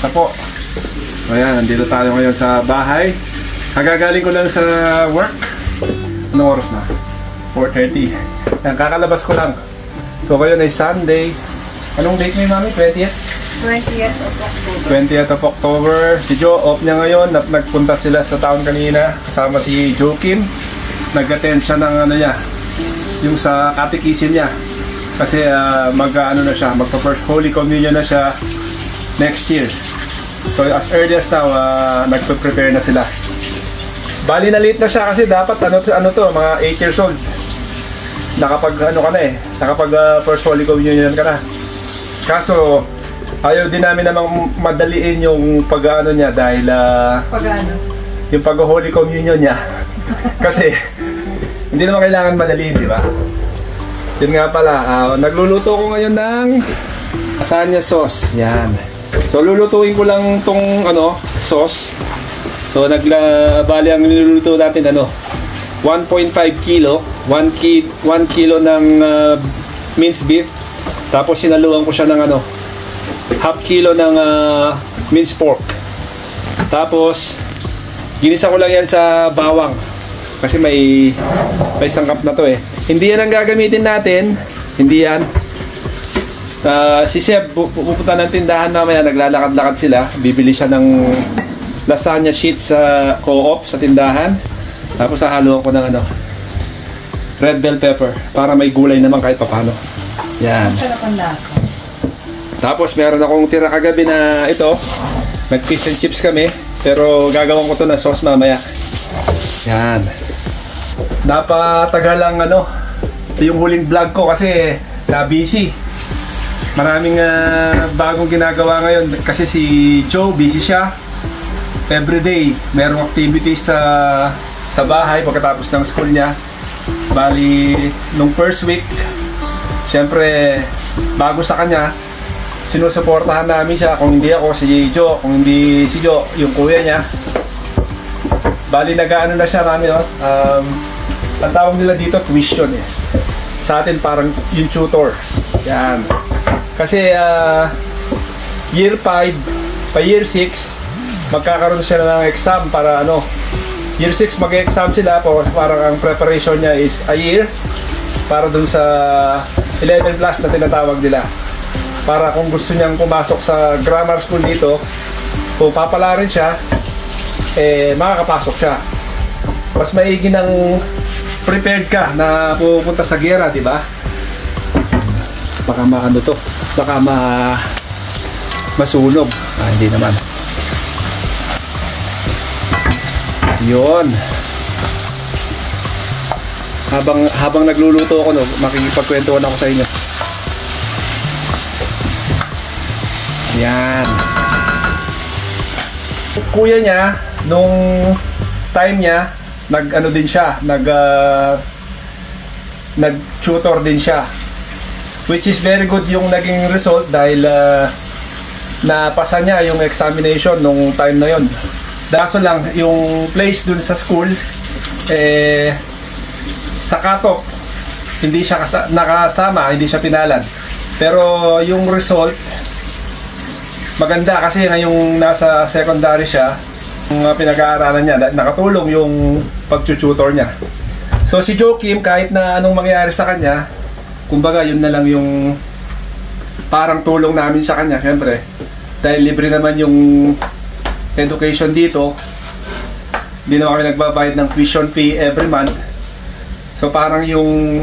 Kamusta po? Ayan, nandito tayo ngayon sa bahay. Kagagaling ko lang sa work. Anong oras na? 4:30. Ayan, kakalabas ko lang. So ngayon ay Sunday. Anong date ngayon, mami? 20th? 20th of October. 20th of October. Si Joe, off niya ngayon. Nagpunta sila sa town kanina. Kasama si Joakim. Nag-attend siya ng ano niya, yung sa catechism niya. Kasi mag-ano na siya, magpa-first Holy Communion na siya next year. So as early as now, nagpe-prepare na sila. Bali na late na siya kasi dapat ano to, mga 8 years old. Nakapag ano ka na eh, nakapag first Holy Communion ka na. Kaso ayaw din namin namang madaliin yung pag-ano niya dahil yung pag-Holy Communion niya. Kasi hindi naman kailangan madaliin, di ba? Yun nga pala, nagluluto ko ngayon ng lasagna sauce. Yan. So lulutuin ko lang tong sauce. So bali ang niluluto natin 1.5 kilo, 1 kilo ng minced beef. Tapos sinaluan ko siya ng half kilo ng minced pork. Tapos ginisa ko lang yan sa bawang. Kasi may sangkap na to eh. Hindi yan ang gagamitin natin. Hindi yan. Si Seb, pupunta ng tindahan mamaya. Naglalakad-lakad sila. Bibili siya ng lasagna sheets sa co-op sa tindahan. Tapos hahaluan ko ng red bell pepper. Para may gulay naman kahit papano. Yan. Masarap ang lasa. Tapos meron akong tira kagabi na ito. Nag-fish and chips kami. Pero gagawin ko to na sauce mamaya. Yan. Napatagal lang yung huling vlog ko kasi na-busy. Maraming bagong ginagawa ngayon kasi si Joe busy siya. Everyday merong activities sa bahay pagkatapos ng school niya. Bali nung first week, syempre bago sa kanya, sinusuportahan namin siya. Kung hindi ako, si Joe. Kung hindi si Joe, yung kuya niya. Bali nag-ano na siya kami ang tawag nila dito tuition eh. Sa atin parang yung tutor. Yan. Kasi year 5 pa year 6 magkakaroon sila ng exam para year 6 mag-exam sila po, parang ang preparation niya is a year para dun sa 11 plus na tinatawag nila. Para kung gusto niyang pumasok sa grammar school dito, kung papalarin siya, makakapasok siya. Mas maigi ng prepared ka na pupunta sa gera, di ba? Baka baka masunog. Hindi naman. Yun. Habang nagluluto ako, makikipagkwentuhan ako sa inyo. Yan. Kuya niya, nung time niya, din siya, nag-tutor din siya. Which is very good yung naging result dahil napasa niya yung examination nung time na yon. Daso lang, yung place dun sa school, sa cut-off, hindi siya nakasama, hindi siya pinalad. Pero yung result, maganda kasi ngayong nasa secondary siya, yung pinag-aaralan niya, nakatulong yung pag-tutor niya. So si Joakim, kahit na anong mangyari sa kanya, kumbaga yun na lang yung parang tulong namin sa kanya, syempre. Dahil libre naman yung education dito, hindi naman kami nagbabayad ng tuition fee every month. So parang yung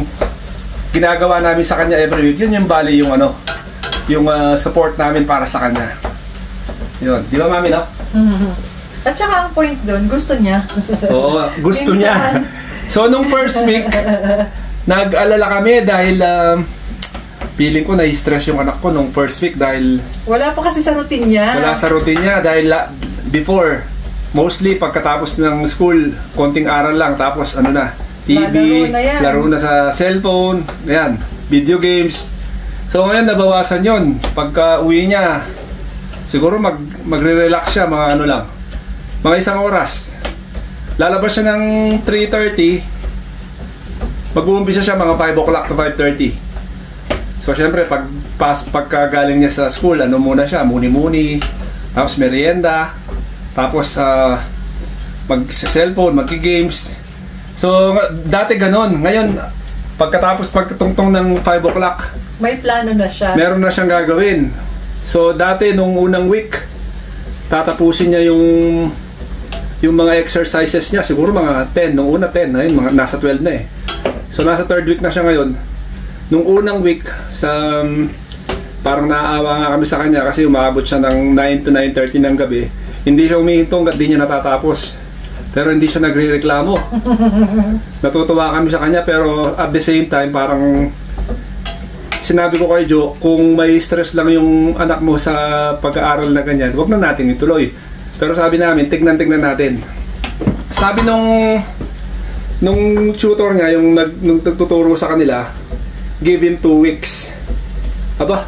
ginagawa namin sa kanya every week, yun yung bali yung yung support namin para sa kanya. Yun, di ba mami, no? At saka ang point doon, gusto niya. Oo, gusto niya. So nung first week, nag-alala kami dahil feeling ko na-stress yung anak ko nung first week dahil wala pa kasi sa routine niya. Wala sa routine niya dahil before, mostly pagkatapos ng school, konting aral lang, tapos TV, laro na sa cellphone, ayan, video games. So ngayon nabawasan yon. Pagka uwi niya, siguro magre-relax siya mga mga isang oras. Lalabas siya ng 3:30. Mag-uumpisa siya mga 5 o'clock to 5:30. So syempre pagka galing niya sa school, muna siya, muni-muni, tapos merienda, tapos mag-cellphone, mag-games. So, dati ganon. Ngayon, pagkatapos pagtungtong ng 5 o'clock, May plano na siya. meron na siyang gagawin. So, dati nung unang week, tatapusin niya yung mga exercises niya. Siguro mga 10. Nung una 10. Ngayon, nasa 12 na eh. So, nasa 3rd week na siya ngayon. Nung unang week, parang naaawa nga kami sa kanya kasi umabot siya ng 9 to 9:30 ng gabi. Hindi siya humihinto hanggat di niya natatapos. Pero hindi siya nagre-reklamo. Natutuwa kami sa kanya, pero at the same time, parang sinabi ko kay Joe, kung may stress lang yung anak mo sa pag-aaral na ganyan, wag na natin ituloy. Pero sabi namin, tignan natin. Sabi nung tutor niya, nung nagtuturo sa kanila, give him 2 weeks. Aba,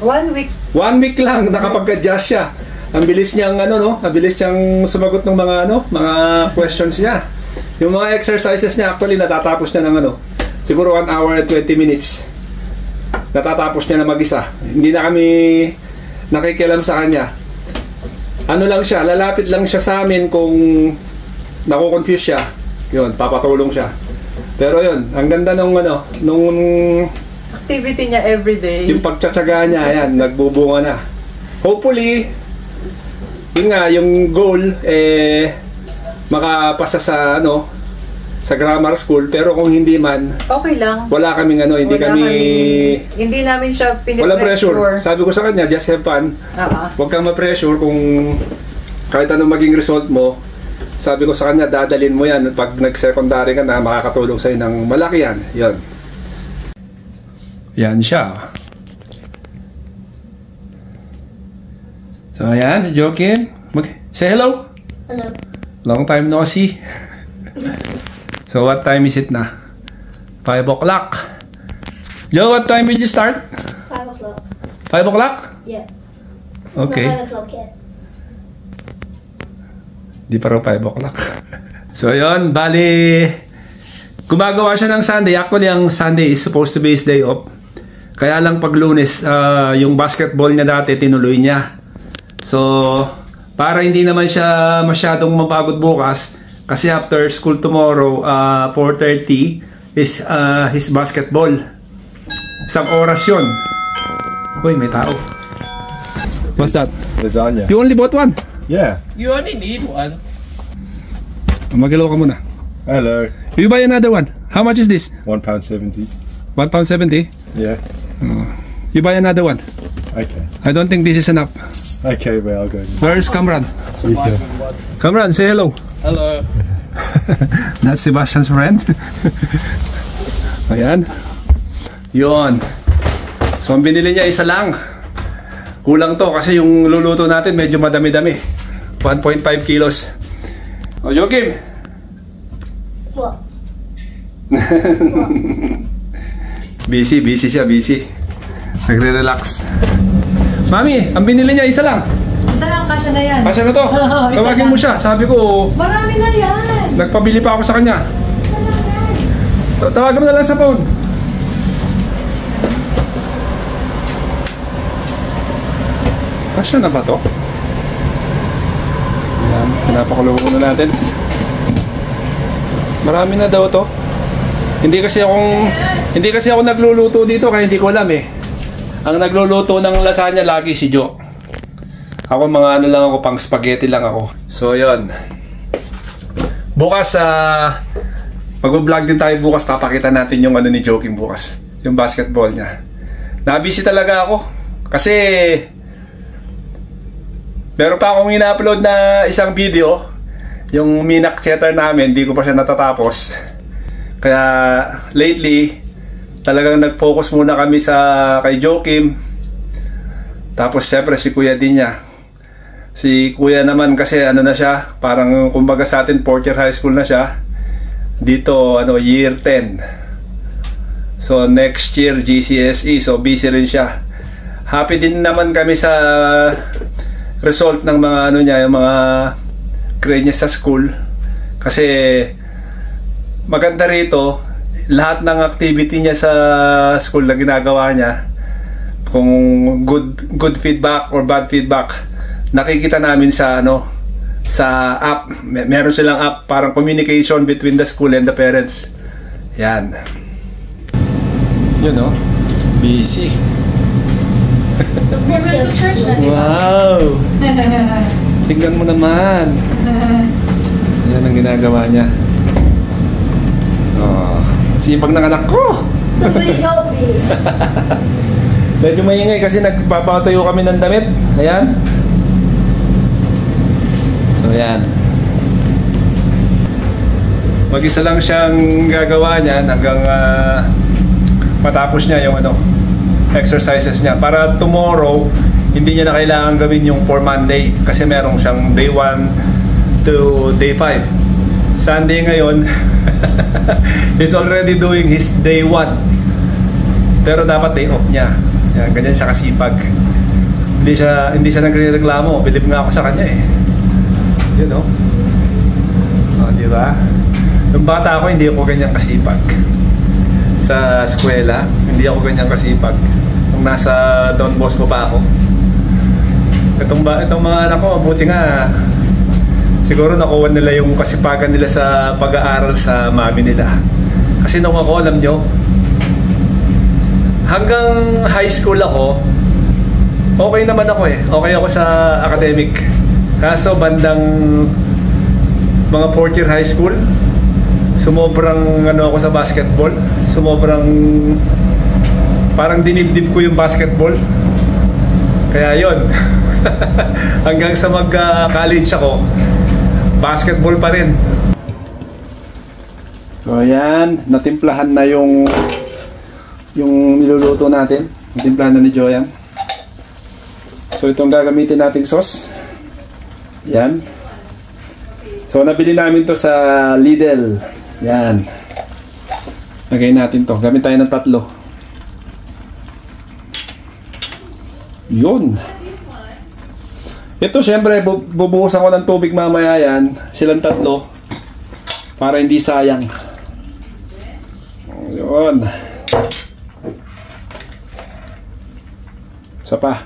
1 week. 1 week lang, nakapag-adjust siya. Ang bilis niyang ang bilis niyang sumagot ng mga questions niya. Yung mga exercises niya, actually natatapos niya ng siguro 1 hour and 20 minutes. Natatapos niya na mag-isa. Hindi na kami nakikialam sa kanya. Ano lang siya, lalapit lang siya sa amin kung nako-confuse siya. Yun, papatulong siya. Pero yun, ang ganda nung Activity niya everyday. yung pagtsatsaga niya, ayan, nagbubunga na. Hopefully, yun nga, yung goal, makapasa sa grammar school. Pero kung hindi man, Okay lang. wala kaming Hindi namin siya walang pressure. pinipressure. Sabi ko sa kanya, just have fun. Huwag kang ma-pressure kung kahit anong maging result mo. Sabi ko sa kanya, dadalin mo yan. Pag nag-secondary ka na, makakatulong sa'yo ng malaki yan. Yun. Yan siya. So, ayan, si Joaquin. Say hello. Hello. Long time no see. So, what time is it na? 5 o'clock. Joe, what time did you start? 5 o'clock. 5 o'clock? Yeah. Okay. It's not 5 o'clock yet. Di pa raw 5 o'clock. So, yun. Bali, gumagawa siya ng Sunday. Actually, ang Sunday is supposed to be his day off. Kaya lang pag Lunes, yung basketball niya dati, tinuloy niya. So, para hindi naman siya masyadong mapagod bukas, kasi after school tomorrow, 4:30 is his basketball. Isang oras yun. Uy, may tao. What's that? Lasagna. You only bought one? Yeah. You only need one. Magalaw ka muna. Hello. You buy another one. How much is this? £1.70. £1.70? Yeah. You buy another one. Okay. I don't think this is enough. Okay, well, I'll go. Where is Kamran? Kamran, say hello. Hello. That's Sebastian's friend. Ayan. Yun. So, ang binili niya isa lang. Kulang to kasi yung luluto natin medyo madami-dami. 1.5 kilos. O, Joaquin. What? Busy siya, busy. Nagre-relax. Mami, ang binili niya isa lang. Isa lang, kasya na yan. Kasya na to. Isa Tawagin lang. mo siya. Sabi ko, Marami na yan. nagpabili pa ako sa kanya. Isa lang yan. Tawagan mo na lang sa phone. Kasya na ba to? Ayan, pinapakulo na natin. Marami na daw to. Hindi kasi ako nagluluto dito kaya hindi ko alam eh. Ang nagluluto ng lasagna lagi si Joe. Ako mga lang ako, pang spaghetti lang ako. So yun. Bukas mag-vlog din tayo bukas, papakita natin yung ni Joaquin bukas. Yung basketball niya. Nabisi talaga ako. Kasi meron pa akong ina-upload na isang video. Yung Minak Cheddar namin, di ko pa siya natatapos. Kaya lately, talagang nag-focus muna kami kay Joaquin. Tapos siyempre si Kuya din niya. Si Kuya naman kasi na siya, parang kumbaga sa atin 4th year high school na siya. Dito year 10. So next year GCSE, so busy rin siya. Happy din naman kami sa result ng mga niya, yung mga grade niya sa school. Kasi maganda rito, lahat ng activity niya sa school na ginagawa niya, kung good feedback or bad feedback, nakikita namin sa sa app. Meron silang app, parang communication between the school and the parents. Yan. Yun, no? Busy. We went to church na, di ba? Wow! Tingnan mo naman. Yan ang ginagawa niya. Oh, sipag ng anak ko. Somebody help me. Medyo maingay kasi nagpapatayo kami ng damit. Ayan. So, ayan. Mag-isa lang siyang gagawa niyan hanggang matapos niya yung exercises niya. Para tomorrow, hindi niya na kailangan gawin yung for Monday kasi merong siyang day 1 to day 5. Sunday ngayon, he's already doing his day 1. Pero dapat day off niya. Yan, ganyan siya kasipag. Hindi siya nagrereklamo. Believe nga ako sa kanya eh. You know? Oh, di ba? Nung bata ako, hindi ako ganyan kasipag. Sa eskwela, hindi ako ganyan kasipag. Nung nasa Don Bosco pa ako. Itong mga anak ko, mabuti nga siguro nakuha nila yung kasipagan nila sa pag-aaral sa mami nila. Kasi nung ako, alam nyo, hanggang high school ako, okay naman ako eh. Okay ako sa academic. Kaso bandang mga 4th year high school, sumobrang ako sa basketball. Sumobrang parang dinibdib ko yung basketball. Kaya yon. Hanggang sa mag-college ako, basketball pa rin. So ayan, natimplahan na yung niluluto natin. Natimplahan na ni Joyan. So itong gagamitin nating sauce. Yan. So nabili namin to sa Lidl. Yan. Lagay natin to. Gamit tayo ng 3. Yun. Ito syempre bubuhusan ko ng tubig mamaya yan. Silang 3. Para hindi sayang. Yun. Isa pa.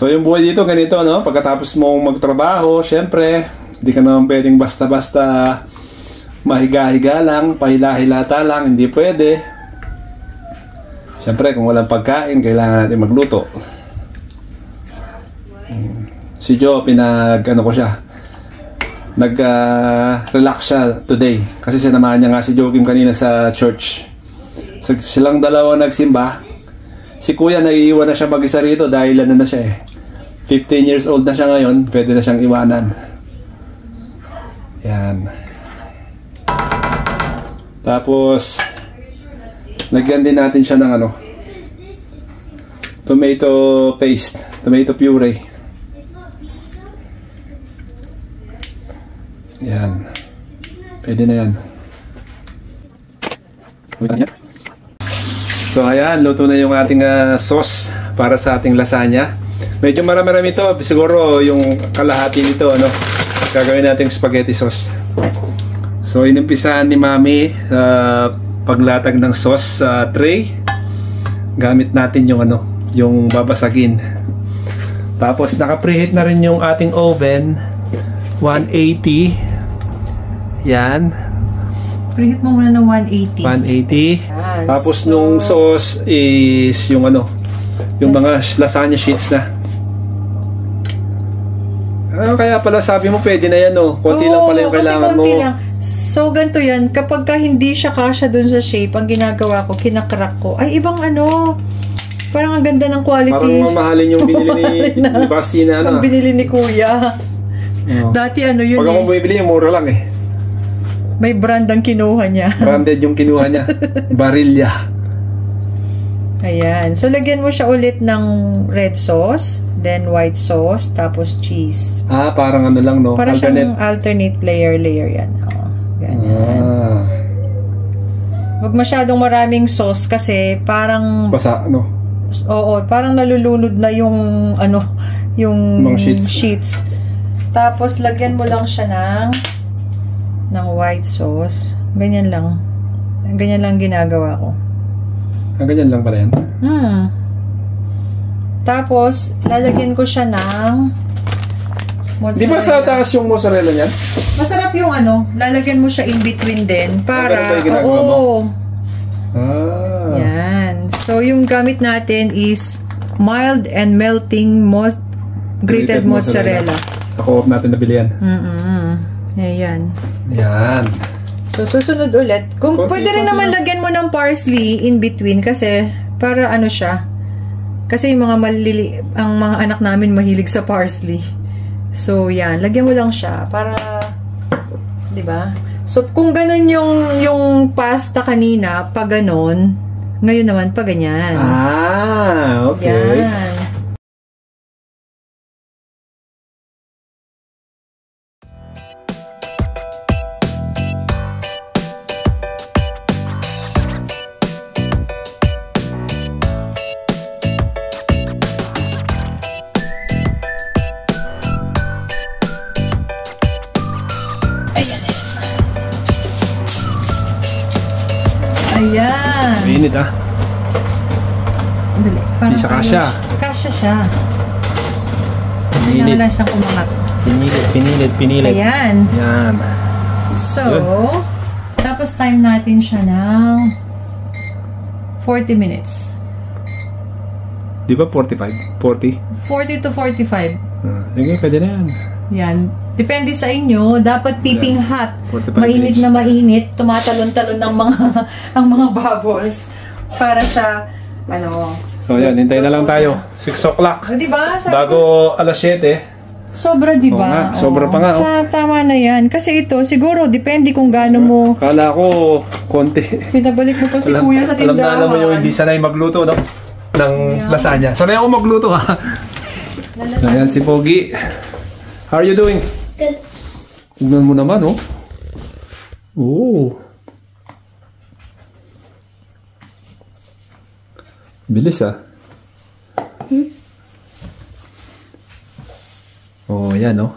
So yung buhay dito ganito, no? Pagkatapos mong magtrabaho, syempre, hindi ka naman pwedeng basta-basta mahiga-higa lang, pahila-hilata lang, hindi pwede. Syempre, kung walang pagkain, kailangan natin magluto. Si Jo, ko siya. Nag-relax siya today. Kasi sinamahan niya nga si Joakim kanina sa church. Silang dalawa nagsimba. Si Kuya, naiiwan na siya mag-isa rito dahil na siya eh. 15 years old na siya ngayon, pwede na siyang iwanan. Yan. Tapos, lagyan din natin siya ng tomato paste, tomato puree. Yan. Pwede na yan. So ayan, luto na yung ating sauce para sa ating lasagna. Medyo marami-rami ito. Siguro yung kalahati nito, gagawin natin spaghetti sauce. So inimpisahan ni Mami sa paglatag ng sauce sa tray. Gamit natin yung babasagin. Tapos naka-preheat na rin yung ating oven. 180. Yan. Preheat mo muna ng 180. 180. Yan. Tapos nung sauce is yung yung mga lasagna sheets na. Kaya pala sabi mo pwede na yan, konti lang pala yung kailangan mo. Lang. So ganito yan, kapag hindi siya kasya dun sa shape, ang ginagawa ko, kinakrak ko. Ay, ibang parang ang ganda ng quality. Parang mamahalin yung binili ni Basti na ang binili ni Kuya. Dati yun pag ako bumibili, mura lang eh. May brand ang kinuha niya. Branded yung kinuha niya. Barilla. Ayan. So, lagyan mo siya ulit ng red sauce, then white sauce, tapos cheese. Parang lang, no? Para siyang alternate layer yan. Ganyan. Huwag masyadong maraming sauce kasi parang... Basa, Oo, parang nalulunod na yung, yung mga sheets. Tapos, lagyan mo lang siya ng white sauce. Ganyan lang. Ganyan lang ginagawa ko. ganyan lang pala yan. Tapos, lalagyan ko siya ng mozzarella. Di ba sa taas yung mozzarella niyan? Masarap yung ano, lalagyan mo siya in between din para, ganun ba yung ginagawa mo? Yan. So, yung gamit natin is mild and melting grated mozzarella. Sa co-op natin nabili yan. Ayan. Yan. So, susunod ulit. Kung pwede rin naman lagyan mo ng parsley in between kasi para ano siya. Kasi yung mga ang mga anak namin mahilig sa parsley. So, yan. Lagyan mo lang siya para, di ba? So, kung ganun yung pasta kanina, pag ganun, ngayon naman pag ganyan. Okay. Yan. Ayan. Mainit ah. Dali. Hindi siya kasya. Kasya siya. Pinilit. Kailangan siyang kumangat. Pinilit. Ayan. Yan. So, tapos time natin siya ng 40 minutes. Di ba 45? 40? 40 to 45. Sige, pwede na yan. Yan. Depende sa inyo. Dapat piping hot. 45 Mainit minutes. na mainit. Tumatalon-talon ng ang mga bubbles. Para siya, ano. So yan, hintayin na lang tayo. 6 o'clock. Diba? Bago alas 7. Sobra, di Oo nga, ba? sobra pa nga, oh. Sa tama na yan. Kasi ito, siguro, depende kung gaano mo Kala ko, konti. pinabalik mo pa si kuya sa Alam tindahan. na naman yung hindi sanay magluto, no? Ng lasagna. Sanay ako magluto, ha? Ayan si Pogi. How are you doing? Good. Tignan mo naman, oh. Oh. Bilis, ah. Oh, yan, oh.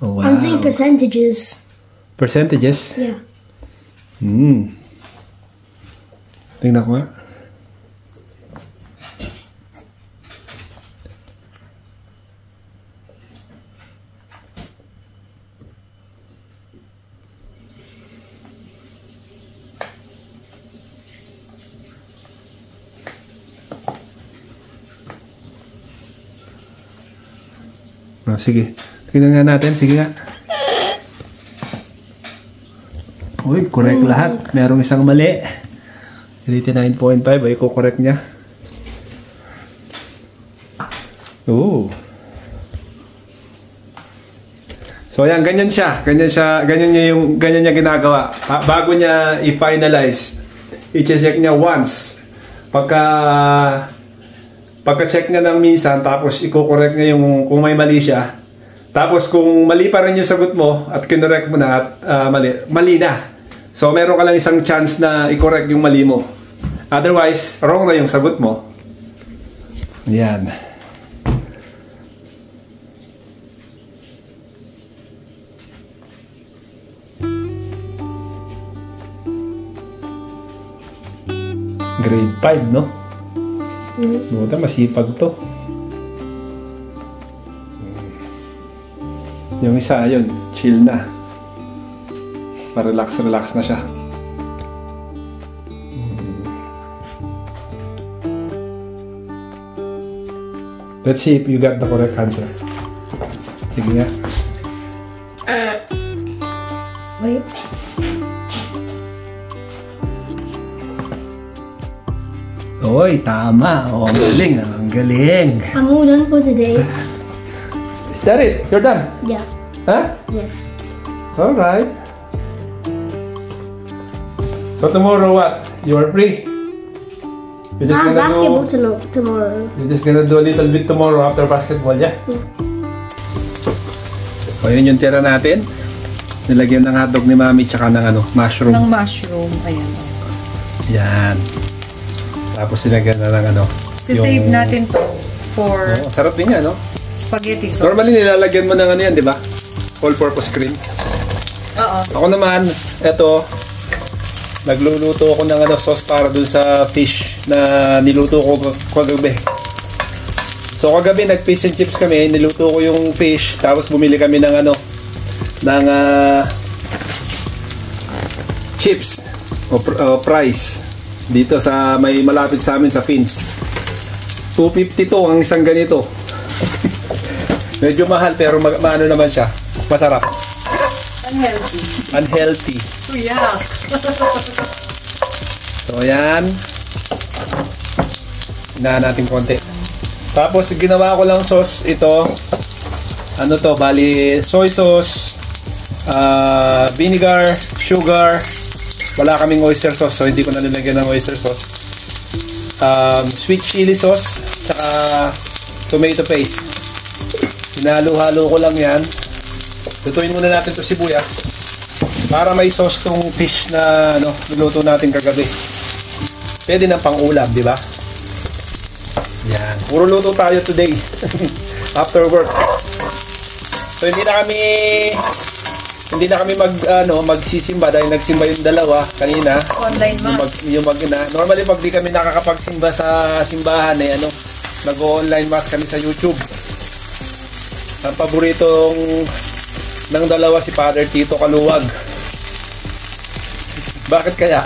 Oh, wow. I'm doing percentages. Percentages? Yeah. Tingnan ko nga. Oh, sige. Tingnan nga natin. Sige nga. Uy, correct lahat. Merong isang mali. 89.5 ay ko-correct niya. Oo. So ayan, ganyan siya. Ganyan niya ginagawa. Bago niya i-finalize, i-check niya once. Pagka-check niya ng minsan, tapos i-correct niya yung kung may mali siya. Tapos kung mali pa rin yung sagot mo at kinorek mo na at mali na. So meron ka lang isang chance na i-correct yung mali mo. Otherwise, wrong na yung sagot mo. Yan. Grade 5, no? Buta, masipag to. Yung isa, ayun, chill na. Relax na siya. Let's see if you got the correct answer. Sige nga. Wait. Oy, tama. Oh, ang galing. Ang galing. I'm all done for today. Is that it? You're done? Yeah. Huh? Yeah. Alright. So tomorrow what? You are free? You're just gonna Basketball do... tomorrow. You're just gonna do a little bit tomorrow after basketball, yeah? O yun yung tira natin. Nilagyan ng hotdog ni Mami tsaka ng mushroom. Ng mushroom. Ayan. Yan. Tapos nilagyan na ng Sisave natin to for sarap din yan, no? spaghetti sauce. Normally nilalagyan mo ng yan, di ba? All-purpose cream. Oo. Ako naman, eto, Nagluluto ako ng sauce para dun sa fish na niluto ko kagabi. So kagabi nag-fish and chips kami, niluto ko yung fish, tapos bumili kami ng chips o fries dito sa may malapit sa amin sa Fins. 250 to ang isang ganito. Medyo mahal pero maano naman siya. Masarap. Unhealthy. Yeah. So ayan. Hinahan natin konti. Tapos ginawa ko lang sauce ito. Ano to? Bali soy sauce, vinegar, sugar. Wala kaming oyster sauce so hindi ko na nilagyan ng oyster sauce. Sweet chili sauce tsaka tomato paste. Hinalo-halo ko lang yan. Lutuin muna natin to sibuyas para may sauce tong fish na niluto natin kagabi. Pwede ng pang-ulam, di ba? Yan. Puro luto tayo today. After work. So hindi na kami magsisimba dahil nagsimba yung dalawa kanina. Online mass. Normally pag di kami nakakapagsimba sa simbahan nag-online mass kami sa YouTube. Ang paboritong ng dalawa si Father Tito Kaluwag. Bakit kaya?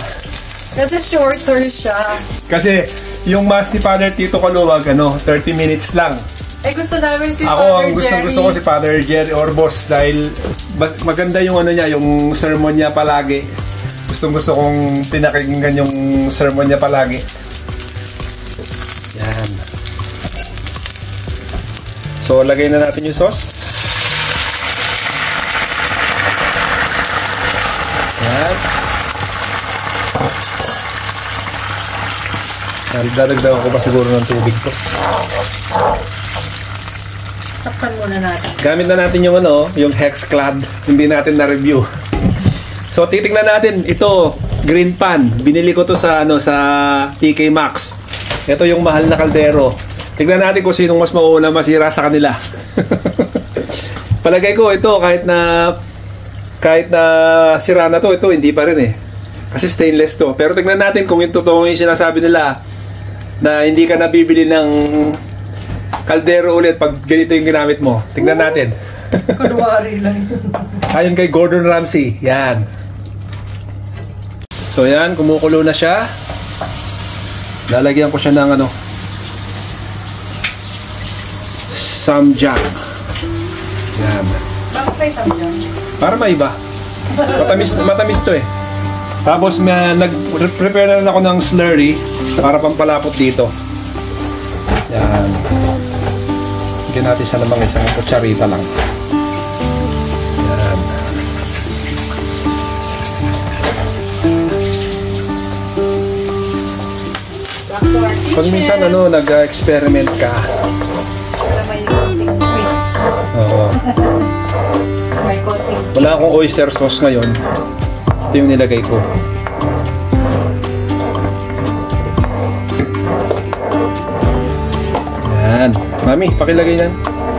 Kasi shorter siya. Kasi yung mass ni Father Tito Kaluwag 30 minutes lang. Gusto namin si Ako, Father ang Jerry. gusto ko si Father Jerry Orbos dahil maganda yung yung sermon niya palagi. Gusto kong pinakinggan yung sermon niya palagi. Yan. So, lagay na natin yung sauce. Yan. Dadagdagan ko pa siguro ng tubig ko. Takpan muna natin. Gamit na natin yung Hexclad. Hindi natin na-review. So, titingnan natin. Ito, green pan. Binili ko to sa TK Maxx. Ito yung mahal na kaldero. Tignan natin kung sinong mas mauuna masira sa kanila. Palagay ko, ito, kahit na sira na to, ito, hindi pa rin eh. Kasi stainless to. Pero tignan natin kung yung totoo yung sinasabi nila na hindi ka nabibili ng kaldero ulit pag ganito yung ginamit mo. Tignan natin. Kunwari lang. Ayon kay Gordon Ramsay. Yan. So yan, kumukulo na siya. Lalagyan ko siya ng samjang. Yan. Bakit may samjang? Para maiba. Matamis to eh. Tapos nag-prepare na ako ng slurry para pampalapot dito. Yan. Bigyan natin siya ng mga isang kutsarita lang. Yan. Pag minsan nag-experiment ka. Para may konting twist. Oo. May konting. Wala akong oyster sauce ngayon. Ito yung nilagay ko. Yan. Mami, pakilagay yan.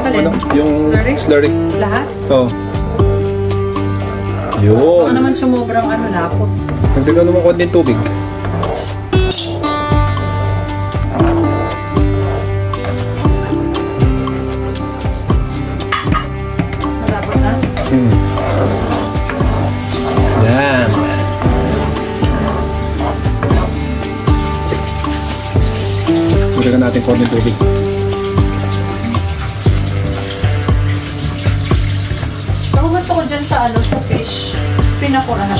Alin? Yung slurry. Lahat? Oo. Yun. Baka naman sumobrang lapot. Nagdagan naman konting tubig. Malapot na? Yan. Nagdagan natin konting tubig. Ako gusto ko dyan sa sa fish. Pinakurat.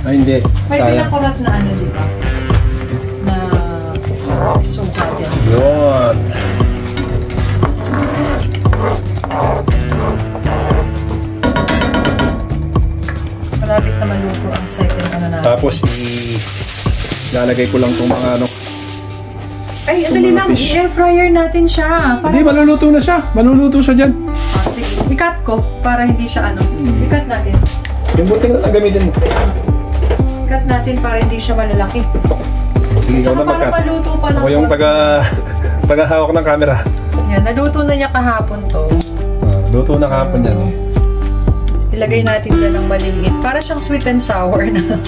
Ay, hindi. May Sayang. pinakurat na di ba? Na suka dyan. Yun. Malapit na maluto ang second natin. Tapos lalagay ko lang itong mga Ay, dali lang. fish. I-air fryer natin siya. Hindi, maluluto na siya. Maluluto siya dyan. Sige. I-cut ko para hindi siya I-cut natin. Yung bunting na lang gamitin mo. I-cut natin para hindi siya malalaki. Sige, ikaw na Para mag-cut. maluto pa lang. Ako yung taga-hawak ng camera. Yan, naluto na niya kahapon to. Luto na kahapon dyan eh. Ilagay natin dyan ng maliliit. Para siyang sweet and sour na.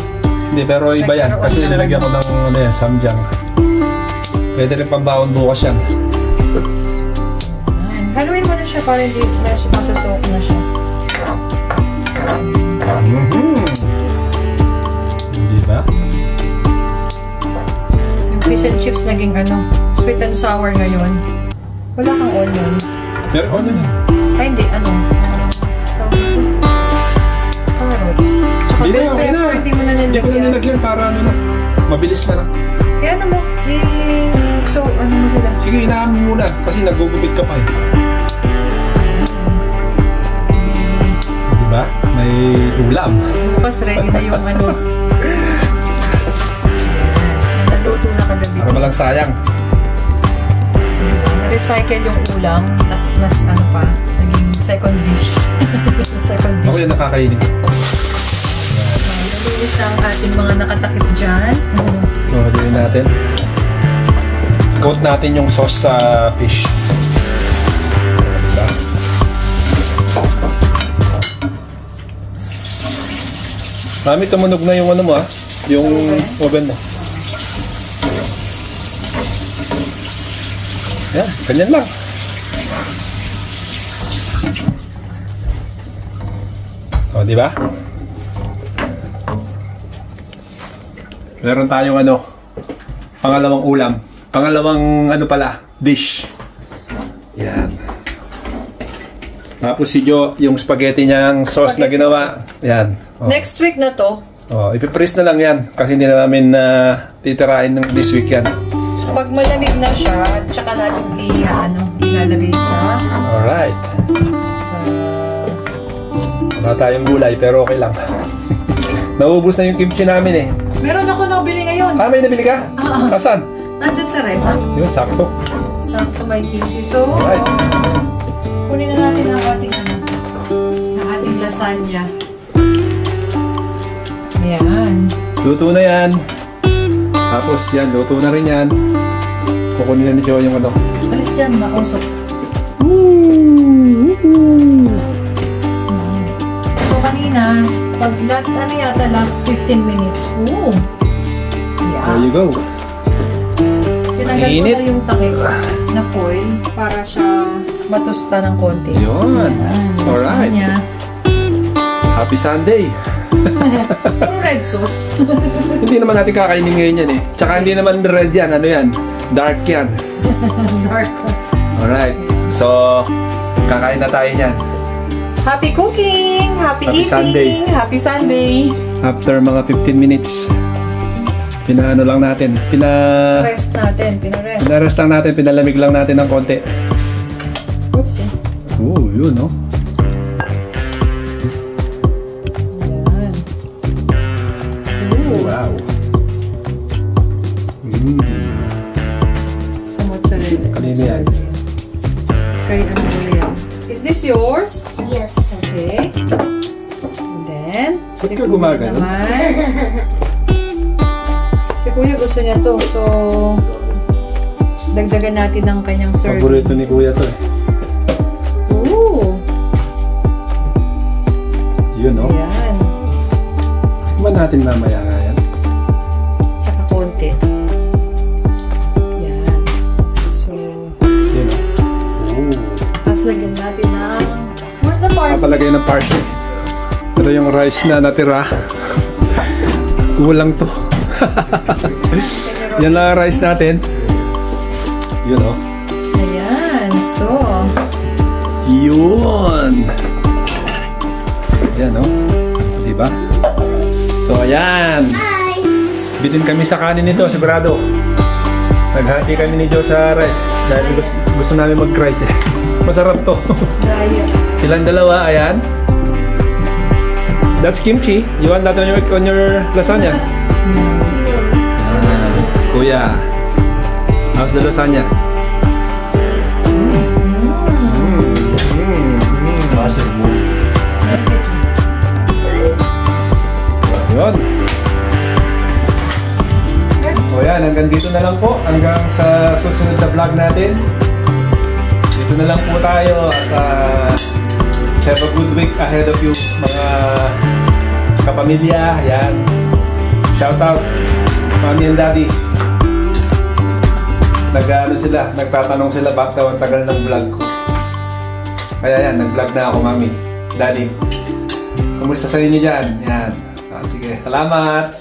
Hindi, pero iba yan. Kasi nilagyan ko ng ano yan, samjang. Pwede rin pambawon bukas yan. Haluin mo na siya para hindi masasok na siya. Diba? Yung fish and chips naging ano, sweet and sour ngayon. Wala kang onion. Pero onion yan. Ay, hindi. Ano? Carrots. Tsaka Hindi bell na, okay na. pepper, hindi mo na Hindi ko na nilagyan. nilagyan para ano na. Mabilis na lang. Eh, ano mo? So, ano mo sila? Sige, inaamin mo muna. Kasi nagugupit ka pa eh. Diba? May ulam. Bukas ready na yung ano. So, naluto na kagabi. Para malang sayang. Na-recycle yung ulam. Mas ano pa, naging second dish. Second Ako dish. yan nakakainin. Nalinis na ang ating mga nakatakip dyan. So, haluin natin. Coat natin yung sauce sa fish. Diba? Mami, tumunog na yung ano mo yung oven mo. Yan, ganyan lang. O, di ba? Meron tayong ano, pangalawang ulam. Pangalawang ano pala, dish. Yan. Tapos si Jo, yung spaghetti niyang sauce na ginawa. Yan. Oh. Next week na to. Oh, ipipress na lang yan. Kasi hindi na namin titirain ng this week yan. Pag malamig na siya, tsaka natin ilalagay sa... Alright. Wala tayong gulay, pero okay lang. Naubos na yung kimchi namin eh. Meron ako nabili ngayon. Ah, may nabili ka? Asan? Nandyan sa ref. Yun, sakto. Sakto may kimchi. So, Alright. kunin na natin ang ating lasagna. Ayan. Luto na yan. Tapos yan, luto na rin yan. Kukunin na ni Jo yung ano. Alis dyan, mausok. So, kanina, pag last 15 minutes. Ooh. There Yeah. you go. Tinanggal ko Mainit. na yung takip na foil para siya matusta ng konti. Yun. Ayan, Alright. lasagna. Happy Sunday. Puro red sauce. Hindi naman natin kakainin ngayon yan eh. Tsaka hindi naman red yan. Ano yan? Dark yan. Dark. Alright. So, kakain na tayo yan. Happy cooking! Happy Happy eating! Sunday. Happy Sunday! After mga 15 minutes, pinaano lang natin. Rest natin. Pinarest. Pinarest lang natin. Pinalamig lang natin ng konti. Oopsie. Oo, yun no? Ayan. Ooh. Wow. Sa mozzarella. Kanino yan? Kay ano ulit yan? Is this yours? Yes. Okay. And then, Ba't ka gumagano? naman. Si Kuya gusto niya to. So, dagdagan natin ng kanyang serving. Paborito ni Kuya to eh. Ooh. Yun no? Ayan. Kuman natin mamaya nga yan. Tsaka konti. Yan. So, Yun no? Oo. tapos lagyan natin ng... Where's the parsley? Papalagay ng parsley. Ito yung rice na natira. Kulang to. Yan lang ang rice natin. Yun o. Ayan. So, Yun. Yan o. Diba? So ayan. Bitin kami sa kanin nito, sigurado. Naghati kami ni Jo sa rice. Dahil gusto namin mag-rice eh. Masarap to. diet. Silang dalawa, ayan. That's kimchi. You want that on your lasagna? Kuya, how's the lasagna? Yun. O yan, hanggang dito na lang po. Hanggang sa susunod na vlog natin. Dito na lang po tayo at have a good week ahead of you mga kapamilya. Yan. Shout out, Mommy and Daddy. Nagtatanong sila bakit daw ang tagal ng vlog ko. Kaya yan, nag-vlog na ako, Mommy, Daddy. Kumusta sa inyo dyan? Yan. Sige, salamat!